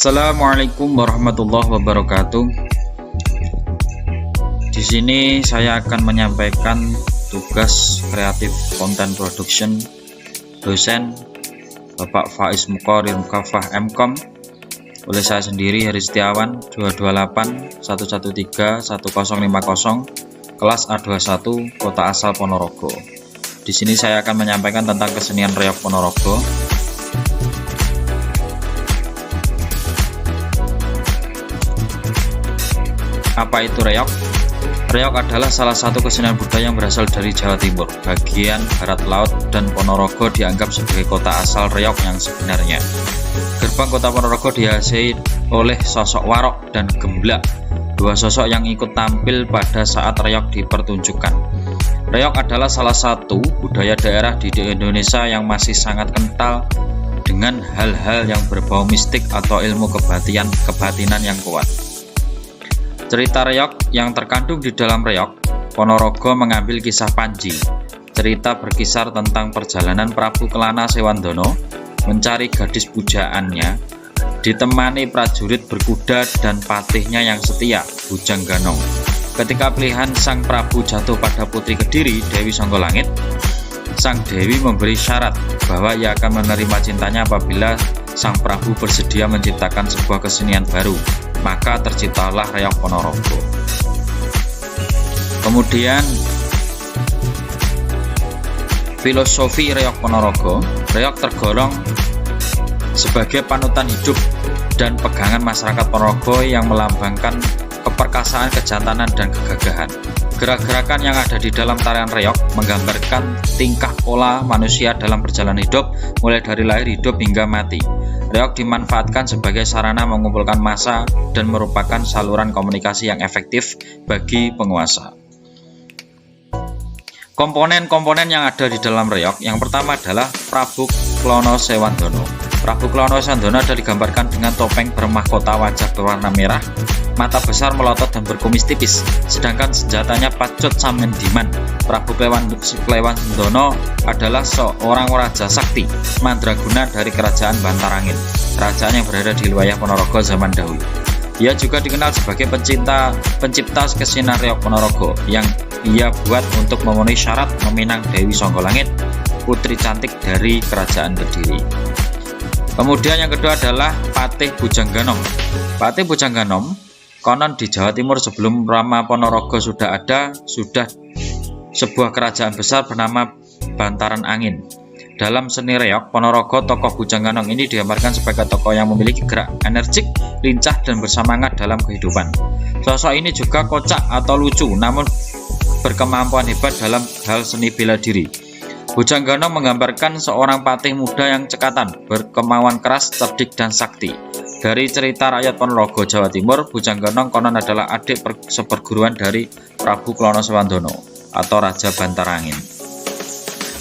Assalamualaikum warahmatullahi wabarakatuh. Di sini saya akan menyampaikan tugas kreatif content production dosen Bapak Faiz Muqarrir Mukafah MKom oleh saya sendiri Heri Setiawan 228 113 1050 kelas A21 Kota Asal Ponorogo. Di sini saya akan menyampaikan tentang kesenian reog Ponorogo. Apa itu reog? Reog adalah salah satu kesenian budaya yang berasal dari Jawa Timur, bagian barat laut, dan Ponorogo dianggap sebagai kota asal reog yang sebenarnya. Gerbang kota Ponorogo dihiasi oleh sosok warok dan gemblak, dua sosok yang ikut tampil pada saat reog dipertunjukkan. Reog adalah salah satu budaya daerah di Indonesia yang masih sangat kental dengan hal-hal yang berbau mistik atau ilmu kebatinan yang kuat. Cerita reog yang terkandung di dalam reog Ponorogo mengambil kisah Panji. Cerita berkisar tentang perjalanan Prabu Kelana Sewandana mencari gadis pujaannya, ditemani prajurit berkuda dan patihnya yang setia, Bujang Ganong. Ketika pilihan sang Prabu jatuh pada Putri Kediri, Dewi Songgolangit, sang Dewi memberi syarat bahwa ia akan menerima cintanya apabila sang Prabu bersedia menciptakan sebuah kesenian baru. Maka terciptalah reog Ponorogo. Kemudian filosofi reog Ponorogo. Reog tergolong sebagai panutan hidup dan pegangan masyarakat Ponorogo yang melambangkan keperkasaan, kejantanan, dan kegagahan. Gerak-gerakan yang ada di dalam tarian reog menggambarkan tingkah pola manusia dalam perjalanan hidup, mulai dari lahir, hidup, hingga mati. Reog dimanfaatkan sebagai sarana mengumpulkan massa dan merupakan saluran komunikasi yang efektif bagi penguasa. Komponen-komponen yang ada di dalam reog, yang pertama adalah Prabu Kelana Sewandana. Prabu Kelana Sewandana adalah digambarkan dengan topeng bermahkota, wajah berwarna merah, mata besar melotot dan berkumis tipis, sedangkan senjatanya Pacut Samendiman. Prabu Kelana Sewandana adalah seorang raja sakti, mandraguna dari kerajaan Bantarangin, kerajaan yang berada di wilayah Ponorogo zaman dahulu. Ia juga dikenal sebagai pencipta kesenian reog Ponorogo yang ia buat untuk memenuhi syarat meminang Dewi Songgolangit, putri cantik dari kerajaan Kediri. Kemudian yang kedua adalah Patih Bujang Ganong. Patih Bujang Ganong konon di Jawa Timur sebelum Rama Ponorogo sudah sebuah kerajaan besar bernama Bantaran Angin. Dalam seni reog Ponorogo, tokoh Bujang Ganong ini digambarkan sebagai tokoh yang memiliki gerak energik, lincah, dan bersemangat dalam kehidupan. Sosok ini juga kocak atau lucu, namun berkemampuan hebat dalam hal seni bela diri. Bujang Ganong menggambarkan seorang patih muda yang cekatan, berkemauan keras, cerdik, dan sakti. Dari cerita rakyat Ponorogo, Jawa Timur, Bujang Ganong konon adalah adik seperguruan dari Prabu Kelana Sewandana atau Raja Bantarangin.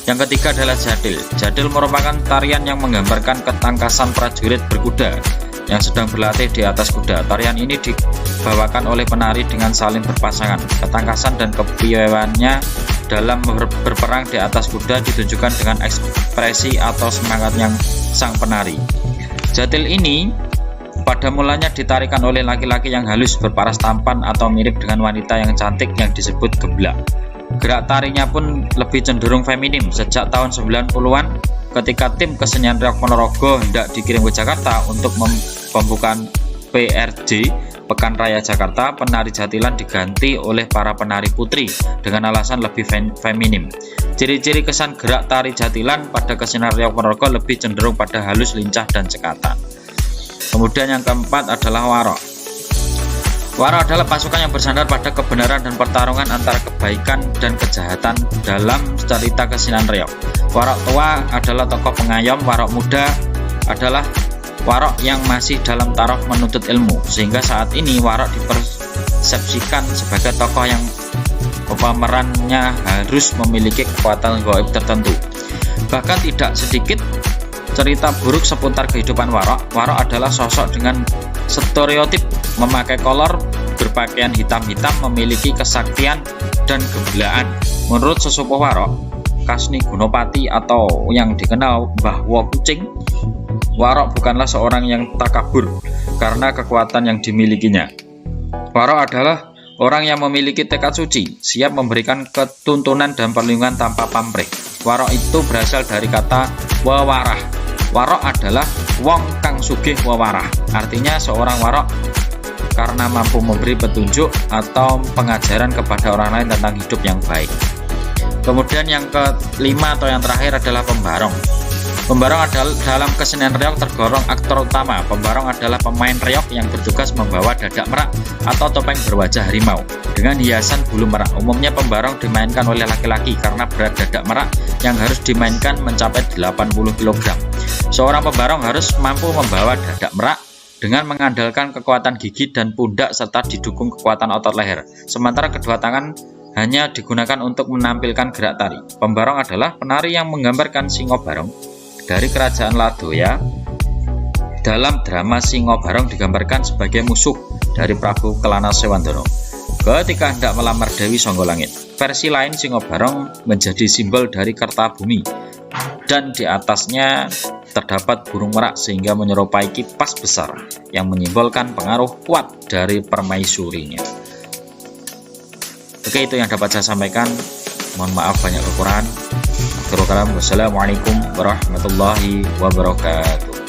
Yang ketiga adalah Jadil. Jadil merupakan tarian yang menggambarkan ketangkasan prajurit berkuda yang sedang berlatih di atas kuda. Tarian ini dibawakan oleh penari dengan saling berpasangan. Ketangkasan dan kepiawannya dalam berperang di atas kuda ditunjukkan dengan ekspresi atau semangat yang sang penari. Jadil ini pada mulanya ditarikan oleh laki-laki yang halus, berparas tampan, atau mirip dengan wanita yang cantik yang disebut gemblak. Gerak tarinya pun lebih cenderung feminim. Sejak tahun 90-an, ketika tim kesenian reog Ponorogo hendak dikirim ke Jakarta untuk pembukaan PRJ Pekan Raya Jakarta, penari jatilan diganti oleh para penari putri dengan alasan lebih feminim. Ciri-ciri kesan gerak tari jatilan pada kesenian reog Ponorogo lebih cenderung pada halus, lincah, dan cekatan. Kemudian yang keempat adalah warok. Warok adalah pasukan yang bersandar pada kebenaran dan pertarungan antara kebaikan dan kejahatan dalam cerita kesenian reog. Warok tua adalah tokoh pengayom, warok muda adalah warok yang masih dalam taraf menuntut ilmu, sehingga saat ini warok dipersepsikan sebagai tokoh yang pemerannya harus memiliki kekuatan gaib tertentu. Bahkan tidak sedikit cerita buruk seputar kehidupan warok. Warok adalah sosok dengan stereotip memakai kolor, berpakaian hitam-hitam, memiliki kesaktian dan gemblaan. Menurut sesepuh warok, Kasni Gunopati atau yang dikenal Mbah Wo Kucing, warok bukanlah seorang yang takabur, karena kekuatan yang dimilikinya. Warok adalah orang yang memiliki tekad suci, siap memberikan ketuntunan dan perlindungan tanpa pamrih. Warok itu berasal dari kata wewarah. Warok adalah wong kang sugih wewarah. Artinya seorang warok karena mampu memberi petunjuk atau pengajaran kepada orang lain tentang hidup yang baik. Kemudian yang kelima atau yang terakhir adalah pembarong. Pembarong adalah dalam kesenian reog tergolong aktor utama. Pembarong adalah pemain reog yang bertugas membawa dadak merak atau topeng berwajah harimau dengan hiasan bulu merak. Umumnya pembarong dimainkan oleh laki-laki karena berat dadak merak yang harus dimainkan mencapai 80 kg. Seorang pembarong harus mampu membawa dadak merak dengan mengandalkan kekuatan gigi dan pundak serta didukung kekuatan otot leher. Sementara kedua tangan hanya digunakan untuk menampilkan gerak tari. Pembarong adalah penari yang menggambarkan Singobarong dari kerajaan Ladoya. Dalam drama Singobarong digambarkan sebagai musuh dari Prabu Kelana Sewandana ketika hendak melamar Dewi Songgolangit. Versi lain Singobarong menjadi simbol dari Kertabumi dan di atasnya terdapat burung merak sehingga menyerupai kipas besar yang menyimbolkan pengaruh kuat dari permaisurinya. Oke, itu yang dapat saya sampaikan. Mohon maaf banyak kekurangan. Wassalamualaikum warahmatullahi wabarakatuh.